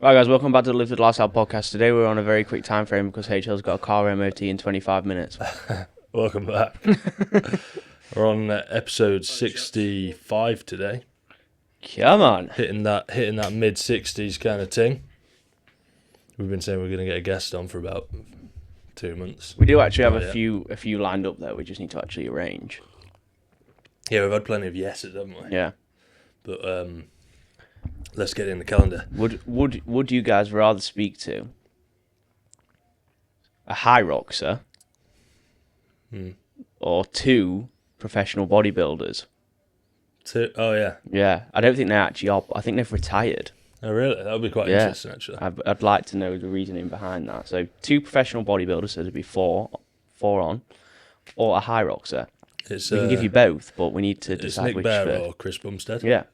Right, guys, welcome back to the Live the Lifestyle podcast. Today we're on a very quick time frame because HL's got a car MOT in 25 minutes. Welcome back. We're on episode 65 today, Come on. hitting that mid 60s kind of thing. We've been saying we're going to get a guest on for about 2 months. We do actually have Not a yet. few lined up there. We just need to actually arrange. Yeah, we've had plenty of yeses, haven't we? Yeah. But let's get in the calendar. Would you guys rather speak to a high roxer or two professional bodybuilders? Oh yeah. Yeah, I don't think they actually are. I think they've retired. Oh really? That would be quite Yeah. interesting actually. I'd like to know the reasoning behind that. So two professional bodybuilders, so there'd be four on, or a high roxer. It's We can give you both, but we need to it's decide Nick which Bear first. or Chris Bumstead Yeah.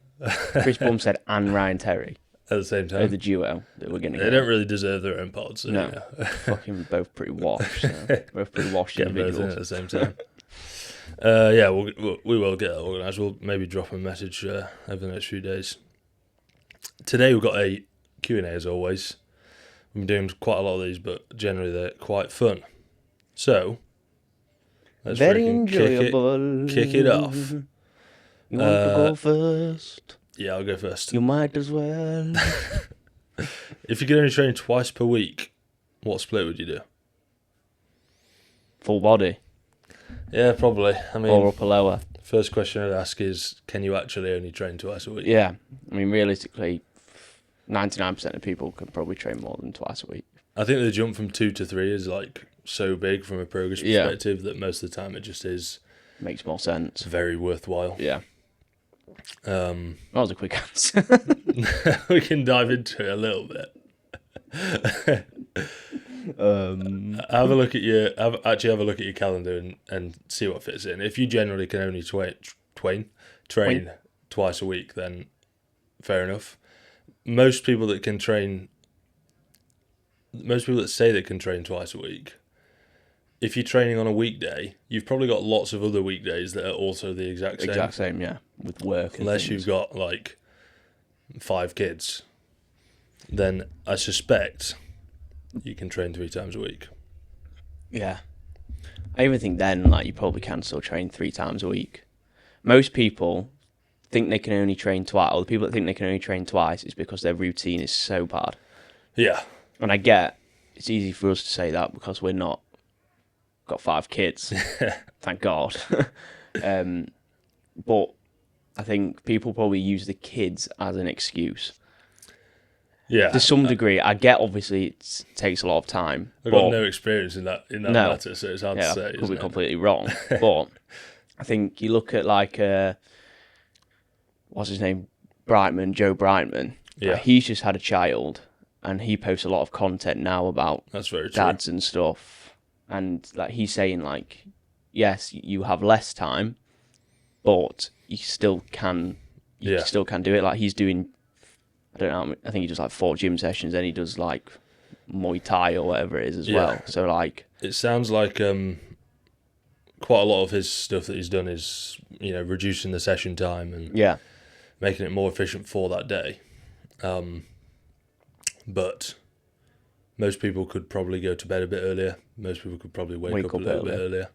Chris Bumstead and Ryan Terry at the same are time. the duo that we're going to They get. don't really deserve their own pods. So No. yeah. Fucking both pretty washed. So both pretty washed Get both in individuals. at the same time. Yeah, we will get that organised. We'll maybe drop a message over the next few days. Today we've got a Q&A as always. We've been doing quite a lot of these, but generally they're quite fun. So, let's Very freaking enjoyable. kick it off. You want to go first? Yeah, I'll go first. You might as well. If you could only train twice per week, what split would you do? Full body Yeah, probably. I mean, or upper lower. first question I'd ask is, can you actually only train twice a week? Yeah. I mean, realistically, 99% of people can probably train more than twice a week. I think the jump from 2 to 3 is like so big from a progress Yeah. perspective that most of the time it just is Makes more sense. very worthwhile. Yeah. Um, That was a quick answer. we can dive into it a little bit. Have a look at your calendar and see what fits in. If you generally can only train twice a week, then fair enough. Most people that say they can train twice a week, if you're training on a weekday, you've probably got lots of other weekdays that are also the exact same. Exact same, yeah. With work and Unless things. you've got like 5 kids, then I suspect you can train 3 times a week. Yeah. I even think then, like, you probably can still train 3 times a week. Most people think they can only train twice, or the people that think they can only train twice is because their routine is so bad. Yeah. And I get it's easy for us to say that because we're not got 5 kids. Thank God. But I think people probably use the kids as an excuse. Yeah. To some degree, I get obviously it takes a lot of time. I've but got no experience in that No. matter, so it's hard yeah, to say. I could Isn't be it? completely wrong. But I think you look at like what's his name? Joe Brightman. Yeah. He's just had a child and he posts a lot of content now about That's very true. dads and stuff. And like he's saying like, yes, you have less time, but you still can still can do it. Like he's doing, I don't know, I think he does like 4 gym sessions, then he does like Muay Thai or whatever it is as well. So like, It sounds like quite a lot of his stuff that he's done is, reducing the session time and yeah, making it more efficient for that day. But most people could probably go to bed a bit earlier. Most people could probably wake up a little bit earlier.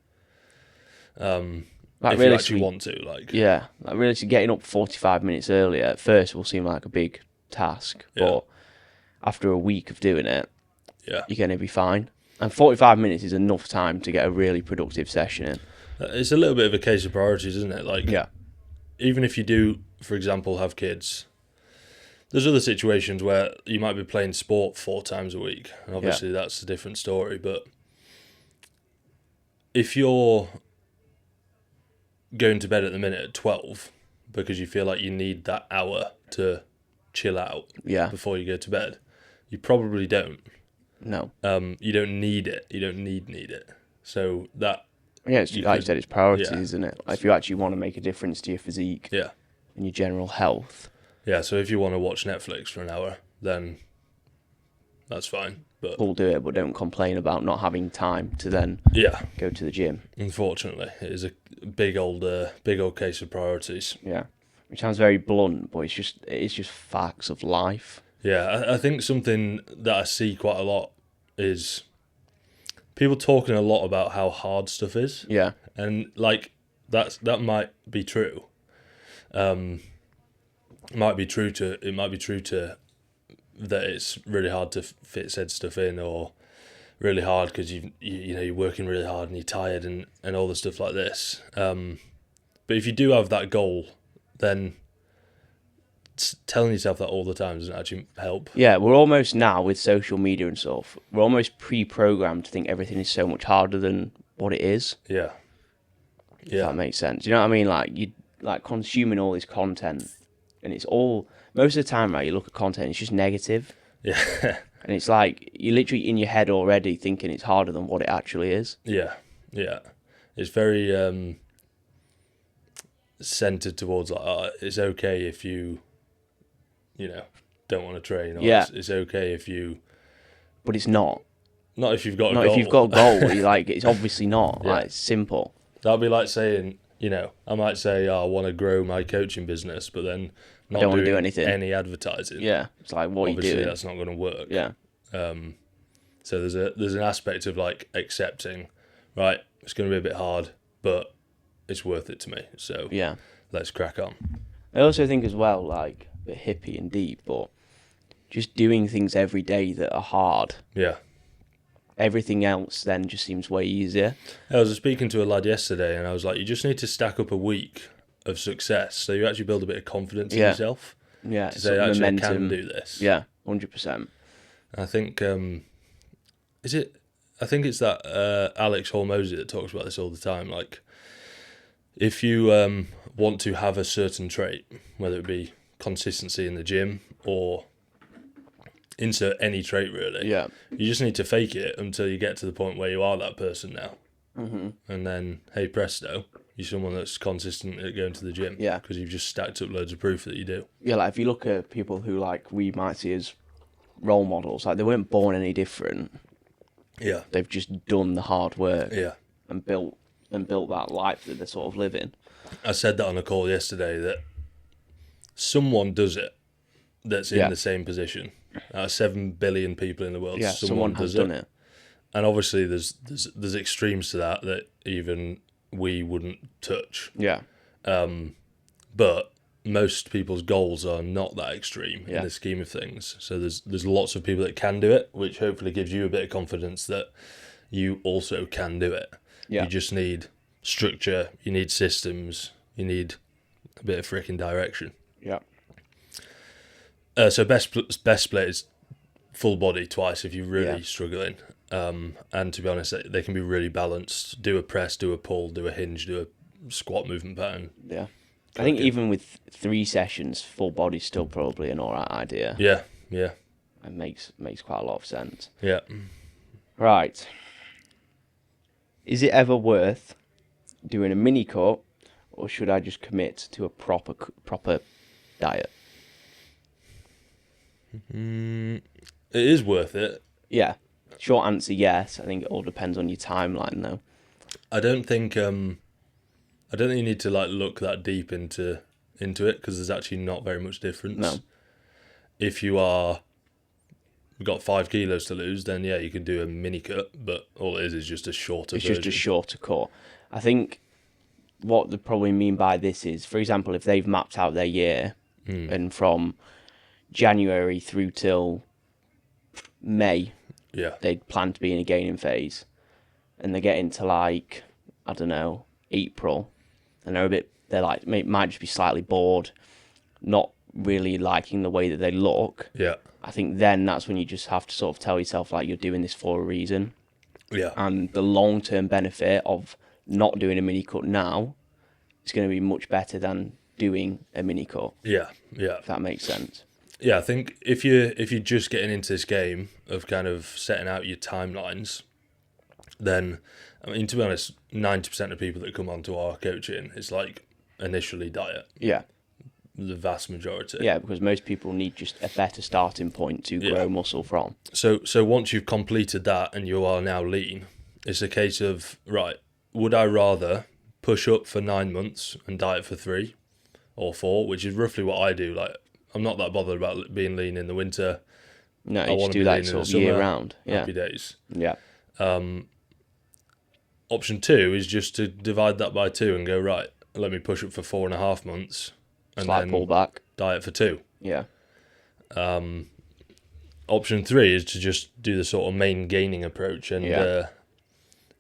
like If you actually want to, like. Yeah, like really getting up 45 minutes earlier at first will seem like a big task, but after a week of doing it, Yeah. you're going to be fine. And 45 minutes is enough time to get a really productive session in. It's a little bit of a case of priorities, isn't it? Like, even if you do, for example, have kids, there's other situations where you might be playing sport 4 times a week. And obviously that's a different story. But if you're going to bed at the minute at 12 because you feel like you need that hour to chill out before you go to bed, you probably don't. No. You don't need it. You don't need it. So that... Yeah, it's, like you said, it's priorities, yeah. isn't it? Like if you actually want to make a difference to your physique Yeah. and your general health. Yeah, so if you want to watch Netflix for an hour, then that's fine. But We'll do it, but don't complain about not having time to then yeah, go to the gym. unfortunately, it is a big old case of priorities. Yeah. Which sounds very blunt, but it's just facts of life. Yeah, I think something that I see quite a lot is people talking a lot about how hard stuff is, Yeah. and like that might be true. It might be true to that it's really hard to fit said stuff in, or really hard because you know you're working really hard and you're tired and all the stuff like this. But if you do have that goal, then telling yourself that all the time doesn't actually help. Yeah, we're almost now with social media and stuff, we're almost pre-programmed to think everything is so much harder than what it is. Yeah. If that makes sense. You know what I mean? Like you like consuming all this content, and it's all most of the time, right? You look at content, it's just negative, Yeah. and it's like you're literally in your head already thinking it's harder than what it actually is. Yeah. Yeah. It's very centered towards like it's okay if you know don't want to train, or Yeah. it's okay if you But it's not. not if you've got a Not goal. if you've got a goal. You like it's obviously not. Yeah. Like it's simple. That'd be like saying, you know, I might say, I want to grow my coaching business, but then not don't wanna doing do anything. any advertising. Yeah. It's like what Obviously, are you doing? that's not going to work. Yeah. So there's an aspect of like accepting, right? It's going to be a bit hard, but it's worth it to me. So Yeah. let's crack on. I also think as well, like a bit hippie and deep, but just doing things every day that are hard. Yeah. Everything else then just seems way easier. I was speaking to a lad yesterday, and I was like, you just need to stack up a week of success, so you actually build a bit of confidence in Yeah. yourself. Yeah. To say, actually, I momentum. can do this. Yeah. 100%. I think I think it's that Alex Hormozy that talks about this all the time. Like, if you want to have a certain trait, whether it be consistency in the gym or insert any trait really, Yeah. you just need to fake it until you get to the point where you are that person now. Mm-hmm. And then, hey presto, you're someone that's consistent at going to the gym. Yeah. Because you've just stacked up loads of proof that you do. Yeah, like if you look at people who like we might see as role models, like they weren't born any different. Yeah. They've just done the hard work Yeah. and built that life that they're sort of living. I said that on a call yesterday, that someone does it that's in Yeah. the same position. 7 billion people in the world. Yeah, someone has done it. And obviously there's extremes to that even we wouldn't touch. Yeah. But most people's goals are not that extreme Yeah. in the scheme of things. So there's lots of people that can do it, which hopefully gives you a bit of confidence that you also can do it. Yeah. You just need structure, you need systems, you need a bit of freaking direction. Yeah. So best split is full body twice if you're really struggling. And to be honest, they can be really balanced. Do a press, do a pull, do a hinge, do a squat movement pattern. Yeah. I think even with 3 sessions, full body's still probably an alright idea. Yeah, yeah, It makes quite a lot of sense. yeah. Right. Is it ever worth doing a mini cut, or should I just commit to a proper diet? It is worth it. Yeah. Short answer, yes. I think it all depends on your timeline, though. I don't think you need to like look that deep into it, because there's actually not very much difference. No. If you've got 5 kilos to lose, then yeah, you can do a mini cut, but all it is just a shorter version. It's just a shorter cut. I think what they probably mean by this is, for example, if they've mapped out their year and from January through till May, Yeah. they'd plan to be in a gaining phase, and they get into like, I don't know, April, and they're like, might just be slightly bored, not really liking the way that they look. Yeah. I think then that's when you just have to sort of tell yourself like you're doing this for a reason. Yeah. And the long-term benefit of not doing a mini cut now is going to be much better than doing a mini cut. Yeah. Yeah. If that makes sense. Yeah, I think if you're just getting into this game of kind of setting out your timelines, then I mean, to be honest, 90% of people that come onto our coaching, it's like initially diet. Yeah. The vast majority. Yeah, because most people need just a better starting point to grow muscle from. So once you've completed that and you are now lean, it's a case of, right, would I rather push up for 9 months and diet for 3 or 4, which is roughly what I do. Like I'm not that bothered about being lean in the winter. No, I you want just to do be that lean in sort the of year summer. round. Yeah. Happy days. Yeah. Option 2 is just to divide that by 2 and go, right, let me push up for 4.5 months and Slight then pullback. diet for 2. Yeah. Option 3 is to just do the sort of main gaining approach and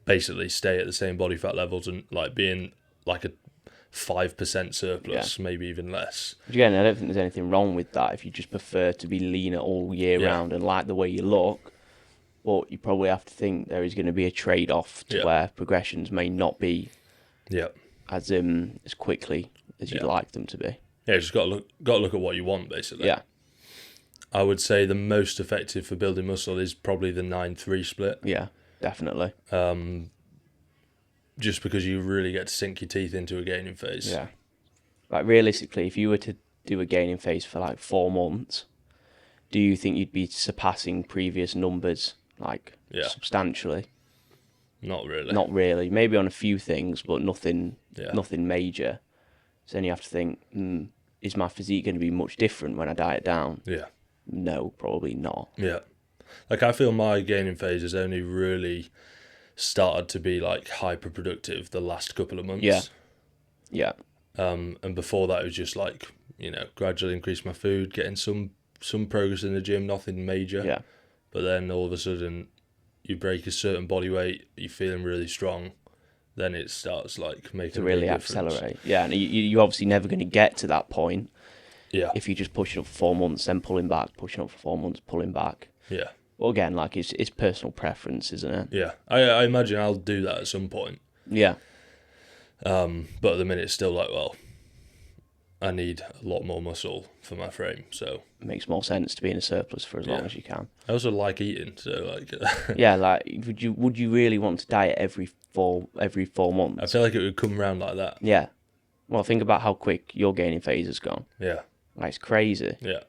basically stay at the same body fat levels and like being like a 5% surplus, maybe even less. Again, I don't think there's anything wrong with that if you just prefer to be leaner all year round and like the way you look. But you probably have to think there is going to be a trade-off to where progressions may not be as quickly as you'd like them to be. Yeah, you just got to look at what you want, basically. Yeah. I would say the most effective for building muscle is probably the 9-3 split. Yeah, definitely. Just because you really get to sink your teeth into a gaining phase. Yeah. Like realistically, if you were to do a gaining phase for like 4 months, do you think you'd be surpassing previous numbers like substantially? Not really. Not really. Maybe on a few things, but nothing major. So then you have to think, is my physique going to be much different when I diet down? Yeah. No, probably not. Yeah. Like I feel my gaining phase has only really started to be like hyper productive the last couple of months. Yeah. Yeah. And before that it was just like, gradually increase my food, getting some progress in the gym, nothing major. Yeah. But then all of a sudden you break a certain body weight, you're feeling really strong, then it starts like making to really a big difference. accelerate. Yeah, and you're obviously never going to get to that point. Yeah. If you just push it up for 4 months, then pulling back, pushing up for 4 months, pulling back. Yeah. Well, again, like it's personal preference, isn't it? Yeah. I imagine I'll do that at some point. Yeah. But at the minute it's still like, well, I need a lot more muscle for my frame, so it makes more sense to be in a surplus for as long as you can. I also like eating, so like yeah, like would you really want to diet every 4 months? I feel like it would come around like that. Yeah. Well, think about how quick your gaining phase has gone. Yeah. Like it's crazy. Yeah.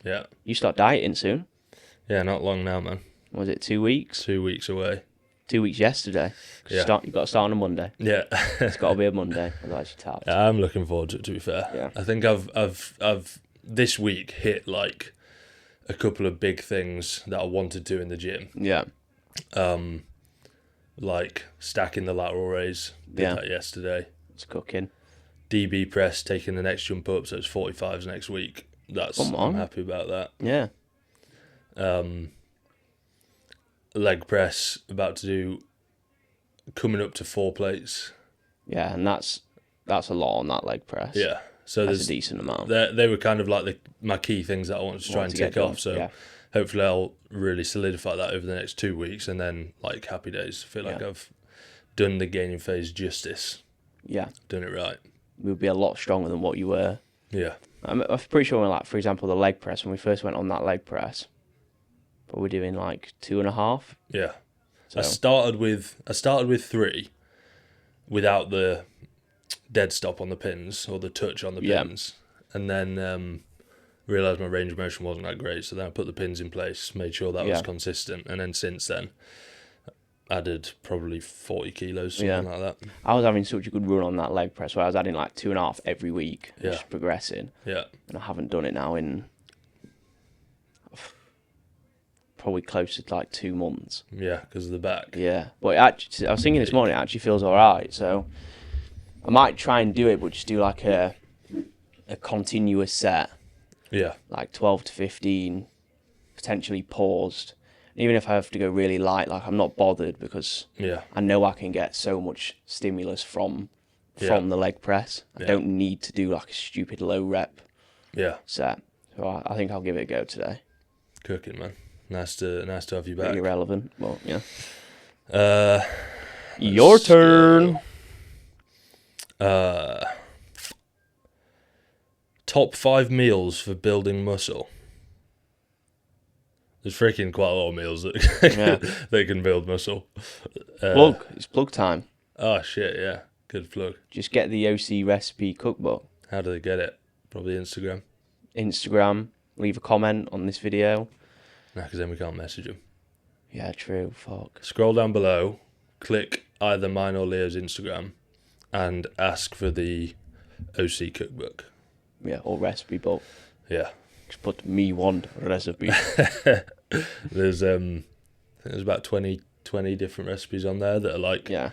Yeah. You start dieting soon. Yeah, not long now, man. Was it 2 weeks? 2 weeks away. 2 weeks yesterday. Yeah. You've got to start on a Monday. Yeah. It's got to be a Monday, otherwise you're tapped. Yeah, I'm looking forward to it, to be fair. Yeah. I think I've this week hit like a couple of big things that I wanted to in the gym. Yeah. Like stacking the lateral raise. Did that yesterday. It's cooking. DB press, taking the next jump up, so it's 45s next week. I'm happy about that. Yeah. Leg press, about to do, coming up to 4 plates. Yeah, and that's a lot on that leg press. Yeah, so that's a decent amount. They were kind of like my key things that I wanted to try and tick off. So hopefully I'll really solidify that over the next 2 weeks, and then like happy days. I feel like I've done the gaining phase justice. Yeah, done it right. We'll be a lot stronger than what you were. Yeah, I'm pretty sure. Like for example, the leg press. When we first went on that leg press, but we're doing like 2.5. Yeah. So. I started with 3 without the dead stop on the pins or the touch on the pins, and then realised my range of motion wasn't that great, so then I put the pins in place, made sure that was consistent, and then since then added probably 40 kilos, something like that. I was having such a good run on that leg press where I was adding like 2.5 every week, just progressing. Yeah. And I haven't done it now in probably closer to like 2 months. Yeah, because of the back. Yeah, but actually, I was thinking this morning, it actually feels alright, so I might try and do it, but just do like a continuous set. Yeah. Like 12 to 15, potentially paused. Even if I have to go really light, like I'm not bothered because I know I can get so much stimulus from the leg press. I don't need to do like a stupid low rep set. So I think I'll give it a go today. Cooking, man. Nice to have you back. Really relevant, but yeah. Your turn. Top 5 meals for building muscle. There's freaking quite a lot of meals that they can build muscle. It's plug time. Oh shit, yeah. Good plug. Just get the OC recipe cookbook. How do they get it? Probably Instagram. Leave a comment on this video. Nah, because then we can't message them. Yeah, true. Fuck. Scroll down below, click either mine or Leo's Instagram, and ask for the OC cookbook. Yeah, or recipe book. Yeah. Just put me one recipe. There's I think there's about 20 different recipes on there that are like. Yeah.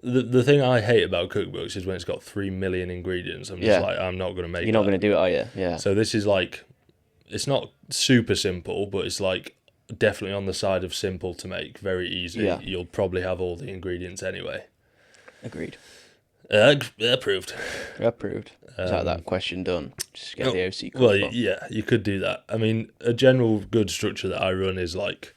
The thing I hate about cookbooks is when it's got 3 million ingredients. I'm just like, I'm not going to make. You're not going to do it, are you? Yeah. So this is like, it's not super simple, but it's like definitely on the side of simple to make, very easy. Yeah. You'll probably have all the ingredients anyway. Agreed. Approved. Approved. Is that question done? Just get the OC cookbook. Well, yeah, you could do that. I mean, a general good structure that I run is like,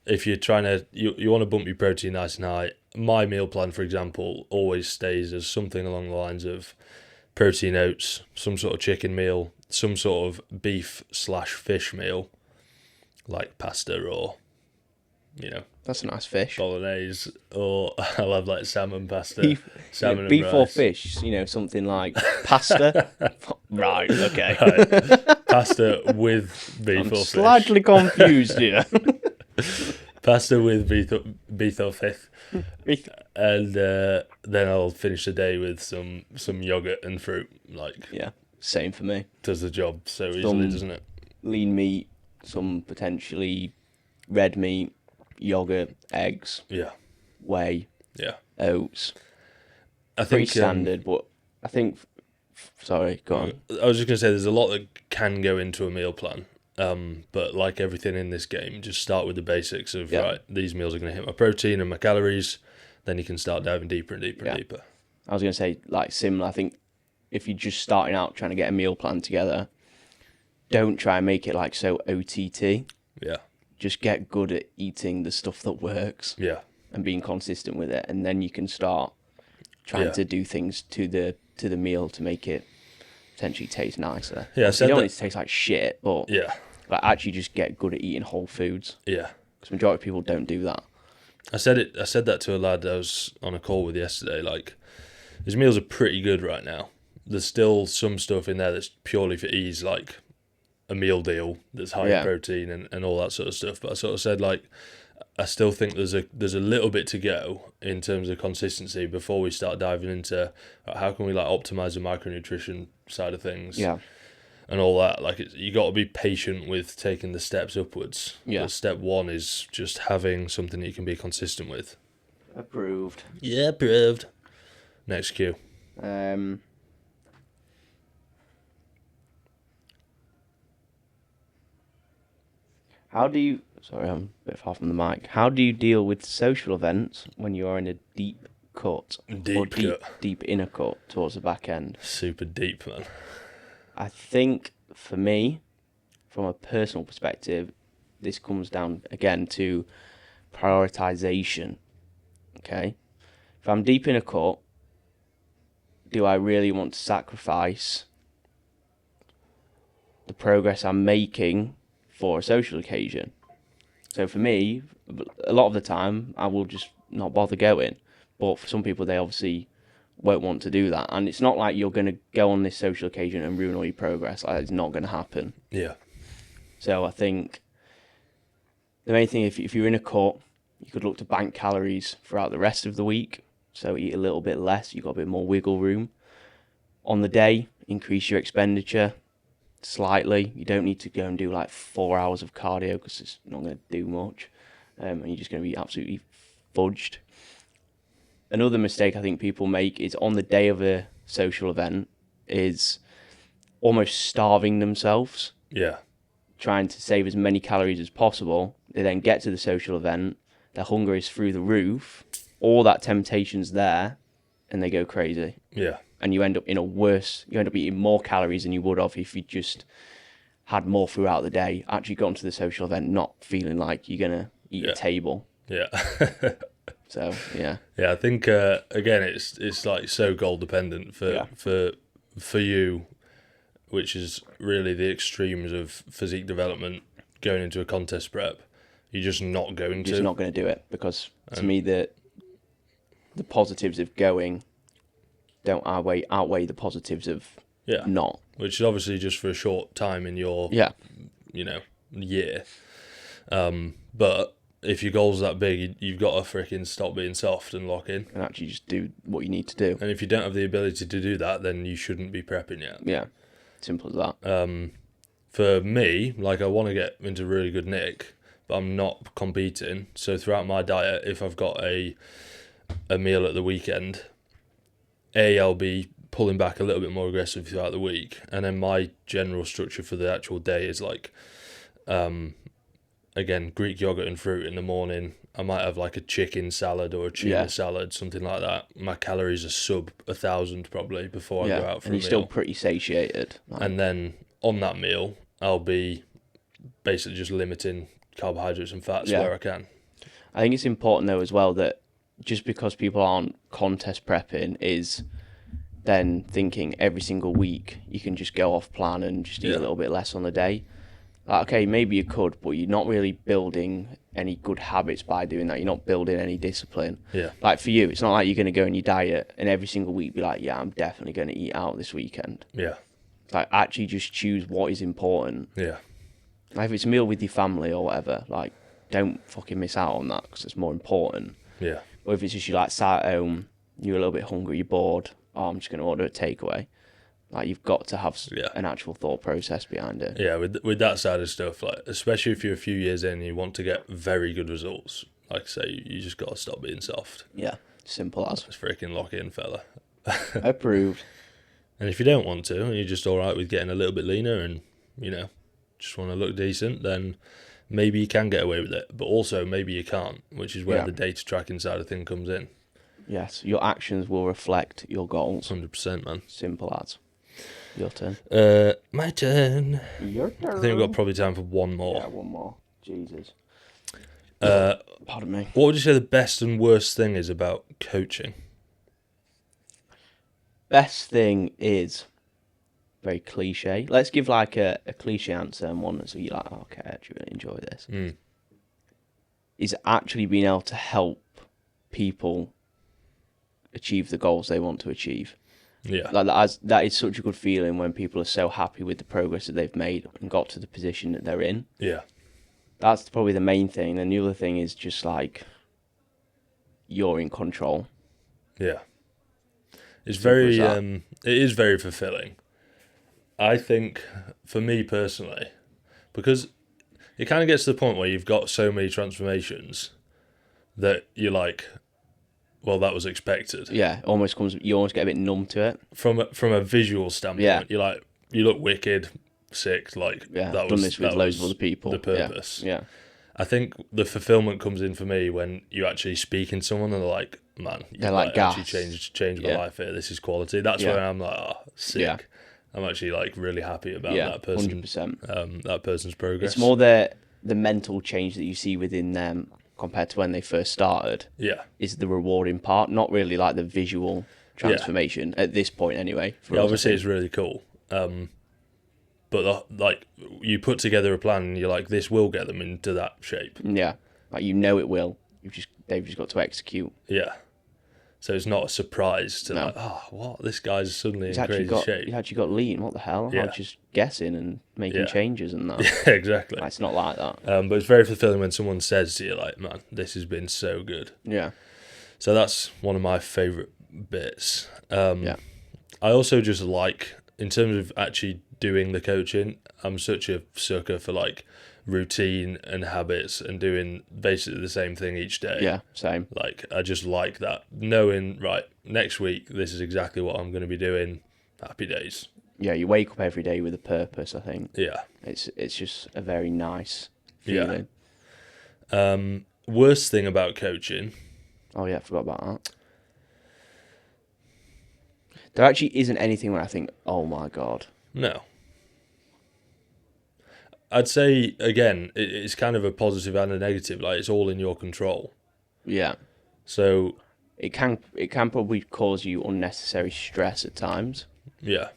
if you're trying to, you want to bump your protein nice and high, my meal plan, for example, always stays as something along the lines of protein oats, some sort of chicken meal, some sort of beef/fish meal, like pasta or, That's a nice fish. bolognese, or I'll have like salmon pasta, salmon beef and or rice. fish, something like pasta. Right, okay. Right. Pasta with beef I'm or fish. slightly confused here. Pasta with beef or fish. And then I'll finish the day with some yogurt and fruit. Like, Yeah, same for me. does the job so easily, doesn't it? Lean meat, some potentially red meat, yogurt, eggs, Yeah, whey, yeah. oats. I Pretty think standard, but I think... Sorry, go on. I was just gonna say there's a lot that can go into a meal plan. But like everything in this game, just start with the basics of right. These meals are gonna hit my protein and my calories. Then you can start diving deeper and deeper and deeper. I was going to say, like, similar. I think if you're just starting out trying to get a meal plan together, don't try and make it, like, so OTT. Yeah. Just get good at eating the stuff that works. Yeah. And being consistent with it. And then you can start trying to do things to the meal to make it potentially taste nicer. Yeah, you don't want it to taste like shit, but like, actually just get good at eating whole foods. Yeah. Because majority of people don't do that. I said that to a lad I was on a call with yesterday. Like, his meals are pretty good right now. There's still some stuff in there that's purely for ease, like a meal deal that's high in protein and all that sort of stuff. But I sort of said, like, I still think there's a little bit to go in terms of consistency before we start diving into how can we like optimize the micronutrition side of things. Yeah. And all that, like, you got to be patient with taking the steps upwards. Yeah. But step one is just having something that you can be consistent with. Approved. Yeah, approved. Next cue. How do you... Sorry, I'm a bit far from the mic. How do you deal with social events when you are in a deep cut? Deep inner cut towards the back end? Super deep, man. I think, for me, from a personal perspective, this comes down, again, to prioritization. Okay? If I'm deep in a cut, do I really want to sacrifice the progress I'm making for a social occasion? So for me, a lot of the time, I will just not bother going. But for some people, they obviously won't want to do that. And it's not like you're going to go on this social occasion and ruin all your progress. Like, it's not going to happen. Yeah. So I think the main thing, if you're in a cut, you could look to bank calories throughout the rest of the week. So eat a little bit less. You've got a bit more wiggle room. On the day, increase your expenditure slightly. You don't need to go and do like 4 hours of cardio because it's not going to do much. And you're just going to be absolutely fudged. Another mistake I think people make is on the day of a social event is almost starving themselves. Yeah. Trying to save as many calories as possible. They then get to the social event, their hunger is through the roof, all that temptation's there, and they go crazy. Yeah. And you end up eating more calories than you would have if you just had more throughout the day, actually gone to the social event not feeling like you're going to eat a table. Yeah. So, yeah. Yeah, I think, again, it's like so goal dependent for you, which is really the extremes of physique development going into a contest prep. You're just not going to. You're just not going to do it because, to me, the positives of going don't outweigh the positives of not. Which is obviously just for a short time in your year. But if your goal's that big, you've got to freaking stop being soft and lock in. And actually just do what you need to do. And if you don't have the ability to do that, then you shouldn't be prepping yet. Yeah. simple as that. For me, like I want to get into really good nick, but I'm not competing. So throughout my diet, if I've got a meal at the weekend, I'll be pulling back a little bit more aggressive throughout the week, and then my general structure for the actual day is like, again, Greek yogurt and fruit in the morning. I might have like a chicken salad or a tuna salad, something like that. My calories are sub 1,000 probably before I go out for a meal. And you're still pretty satiated. And then on that meal, I'll be basically just limiting carbohydrates and fats where I can. I think it's important though as well that just because people aren't contest prepping is then thinking every single week you can just go off plan and just eat a little bit less on the day. Like, okay, maybe you could, but you're not really building any good habits by doing that. You're not building any discipline. Yeah. Like for you, it's not like you're going to go on your diet and every single week be like, yeah, I'm definitely going to eat out this weekend. Yeah. Like actually just choose what is important. Yeah. Like if it's a meal with your family or whatever, like don't fucking miss out on that because it's more important. Yeah. Or if it's just you like sat at home, you're a little bit hungry, you're bored, I'm just going to order a takeaway. Like you've got to have an actual thought process behind it. Yeah, with that side of stuff, like especially if you're a few years in and you want to get very good results, like I say, you just got to stop being soft. Yeah, simple as. Just freaking lock in, fella. Approved. And if you don't want to, and you're just all right with getting a little bit leaner and, just want to look decent, then maybe you can get away with it. But also, maybe you can't, which is where the data tracking side of thing comes in. Yes, your actions will reflect your goals. 100%, man. Simple as. Your turn. My turn. Your turn. I think we've got probably time for one more. Yeah, one more. Jesus. Pardon me. What would you say the best and worst thing is about coaching? Best thing is very cliche. Let's give like a cliche answer and one so you're like, oh, okay, I actually really enjoy this. Is actually being able to help people achieve the goals they want to achieve. Yeah. Like that is such a good feeling when people are so happy with the progress that they've made and got to the position that they're in. Yeah. That's probably the main thing. And the other thing is just like you're in control. Yeah. It's very it is very fulfilling. I think for me personally, because it kind of gets to the point where you've got so many transformations that you're like, well, that was expected. Yeah, you almost get a bit numb to it. From a visual standpoint, you're like, you look wicked, sick, like I've done this with loads of other people. The purpose. Yeah. I think the fulfillment comes in for me when you actually speak in someone and they're like, man, you actually changed my life here. This is quality. That's where I'm like, oh, sick. Yeah. I'm actually like really happy about that person. 100%. That person's progress. It's more the mental change that you see within them compared to when they first started. Yeah. Is the rewarding part, not really like the visual transformation at this point anyway. Obviously it's really cool. But like you put together a plan and you're like, this will get them into that shape. Yeah. Like it will. They've just got to execute. Yeah. So it's not a surprise to like, oh, what? This guy's suddenly in crazy shape. He's actually got lean. What the hell? I was just guessing and making changes and that. Yeah, exactly. Like, it's not like that. But it's very fulfilling when someone says to you, like, man, this has been so good. Yeah. So that's one of my favourite bits. I also just like, in terms of actually doing the coaching, I'm such a sucker for like routine and habits and doing basically the same thing each day. Yeah, same. Like, I just like that. Knowing, right, next week, this is exactly what I'm going to be doing. Happy days. Yeah, you wake up every day with a purpose, I think. Yeah. It's just a very nice feeling. Yeah. Worst thing about coaching. Oh, yeah, I forgot about that. There actually isn't anything where I think, oh my God. No. I'd say, again, it's kind of a positive and a negative. Like, it's all in your control. Yeah. So it can probably cause you unnecessary stress at times. Yeah.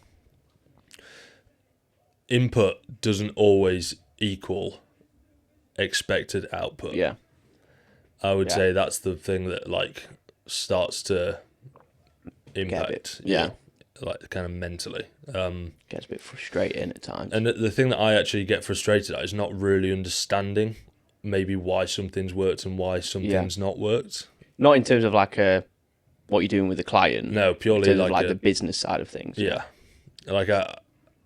Input doesn't always equal expected output. Yeah. I would say that's the thing that, like, starts to impact. Yeah. Like, kind of mentally. Gets a bit frustrating at times. And the thing that I actually get frustrated at is not really understanding maybe why something's worked and why something's not worked. Not in terms of like what you're doing with the client. No, purely in terms of like the business side of things. Yeah. Like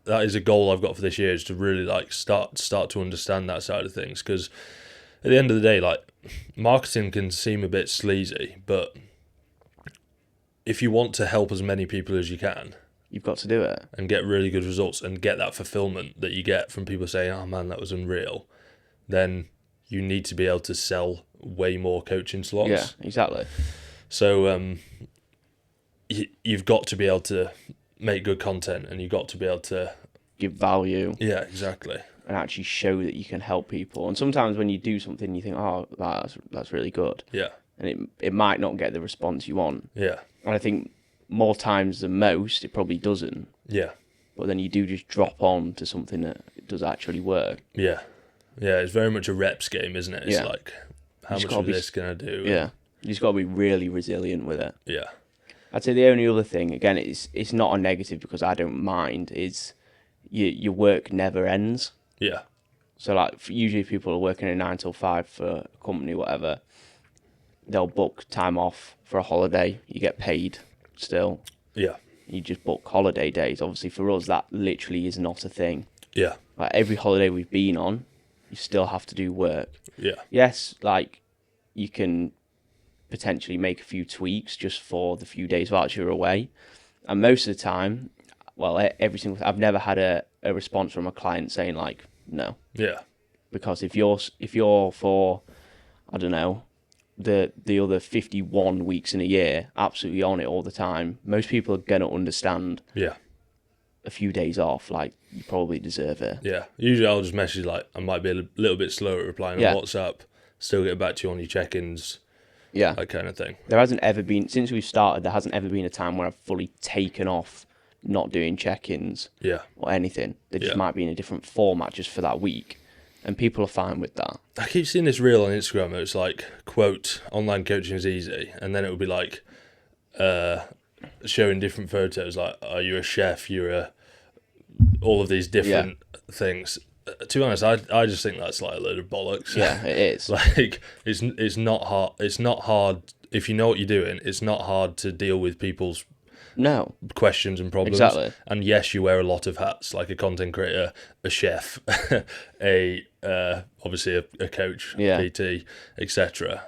is a goal I've got for this year, is to really like start to understand that side of things, because at the end of the day, like, marketing can seem a bit sleazy, but if you want to help as many people as you can, you've got to do it and get really good results and get that fulfillment that you get from people saying, "Oh man, that was unreal," then you need to be able to sell way more coaching slots. Yeah, exactly. So you've got to be able to make good content, and you've got to be able to give value. Yeah, exactly. And actually show that you can help people. And sometimes when you do something, you think, "Oh, that's really good." Yeah. And it might not get the response you want. Yeah. And I think more times than most, it probably doesn't. Yeah. But then you do just drop on to something that does actually work. Yeah. Yeah, it's very much a reps game, isn't it? It's Yeah. like, how much of this can I do? Yeah. You just got to be really resilient with it. Yeah. I'd say the only other thing, again, it's not a negative because I don't mind, is your work never ends. Yeah. So like usually people are working a 9 till 5 for a company, whatever. They'll book time off for a holiday. You get paid still. Yeah. You just book holiday days. Obviously for us, that literally is not a thing. Yeah. Like every holiday we've been on, you still have to do work. Yeah. Yes, like you can potentially make a few tweaks just for the few days while you're away. And most of the time, well, I've never had a response from a client saying like, no. Yeah. Because if you're for, I don't know, the other 51 weeks in a year, absolutely on it all the time, most people are going to understand Yeah. a few days off, like, you probably deserve it. Yeah. Usually I'll just message, like, I might be a little bit slow at replying on WhatsApp, still get back to you on your check-ins, Yeah. that kind of thing. There hasn't ever been, since we've started, there hasn't ever been a time where I've fully taken off not doing check-ins Yeah. or anything. They just Yeah. might be in a different format just for that week. And people are fine with that. I keep seeing this reel on Instagram where it's like, quote, online coaching is easy. And then it would be like, showing different photos, like, are you a chef? All of these different things. To be honest, I just think that's like a load of bollocks. Yeah, it is. Like, it's not hard. It's not hard if you know what you're doing. It's not hard to deal with people's questions and problems. Exactly. And yes, you wear a lot of hats, like a content creator, a chef, obviously a coach, PT, etc.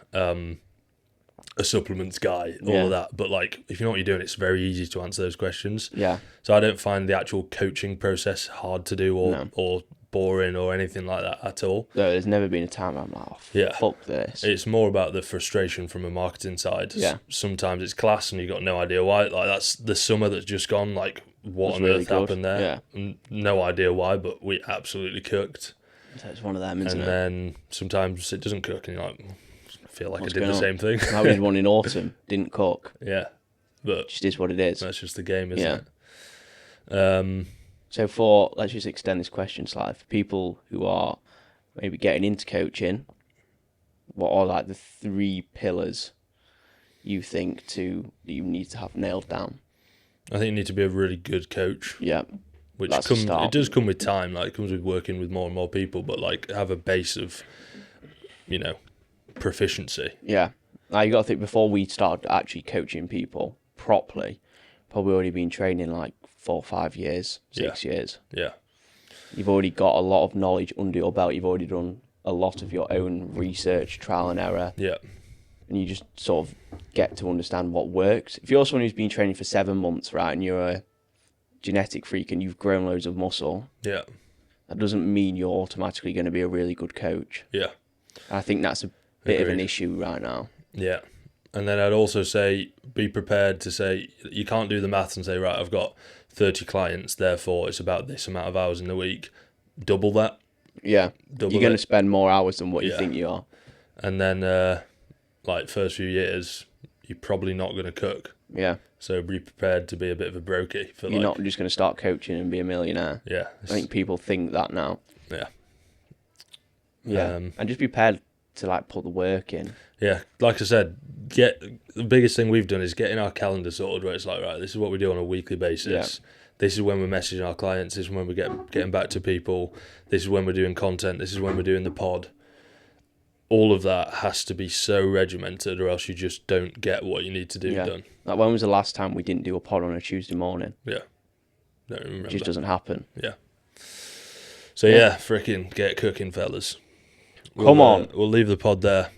A supplements guy, all of that. But like, if you know what you're doing, it's very easy to answer those questions. Yeah. So I don't find the actual coaching process hard to do or boring or anything like that at all. No, there's never been a time I'm like, oh, fuck this. It's more about the frustration from a marketing side. Yeah. Sometimes it's class and you got no idea why. Like, that's the summer that's just gone. Like, what on earth happened there? Yeah. No idea why, but we absolutely cooked. So it's one of them, isn't it? And then sometimes it doesn't cook and you're like, I feel like What's I did the same thing. I did one in autumn, didn't cook. Yeah. But It just is what it is. that's just the game, isn't it? So let's just extend this question slightly. For people who are maybe getting into coaching, what are like the 3 pillars you think that you need to have nailed down? I think you need to be a really good coach. Yeah. Which it does come with time, like it comes with working with more and more people, but like have a base of, proficiency. Yeah. Now you got to think, before we started actually coaching people properly, probably already been training like 4 or 5 years, 6 years. Yeah. You've already got a lot of knowledge under your belt. You've already done a lot of your own research, trial and error. Yeah. And you just sort of get to understand what works. If you're someone who's been training for 7 months, right, and you're a genetic freak and you've grown loads of muscle, yeah, that doesn't mean you're automatically going to be a really good coach. Yeah. And I think that's a bit of an issue right now. Yeah. And then I'd also say, be prepared to say, you can't do the maths and say, right, I've got 30 clients, therefore it's about this amount of hours in the week. Double that. Yeah. You're going to spend more hours than what you think you are. And then, like, first few years, you're probably not going to cook. Yeah. So be prepared to be a bit of a brokey. You're not just going to start coaching and be a millionaire. Yeah. I think people think that now. Yeah. Yeah. And just be prepared to, like, put the work in. Yeah. Like I said, the biggest thing we've done is getting our calendar sorted where it's like, right, this is what we do on a weekly basis. Yeah. This is when we're messaging our clients. This is when we're getting back to people. This is when we're doing content. This is when we're doing the pod. All of that has to be so regimented, or else you just don't get what you need to do done. Like, when was the last time we didn't do a pod on a Tuesday morning? Yeah. Don't remember. It just doesn't happen. Yeah. So yeah, fricking get cooking, fellas. Come on. We'll leave the pod there.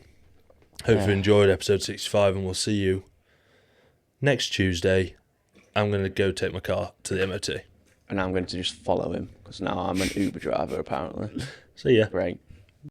Hope Yeah. you enjoyed episode 65, and we'll see you next Tuesday. I'm going to go take my car to the MOT. And I'm going to just follow him because now I'm an Uber driver apparently. See ya. Great.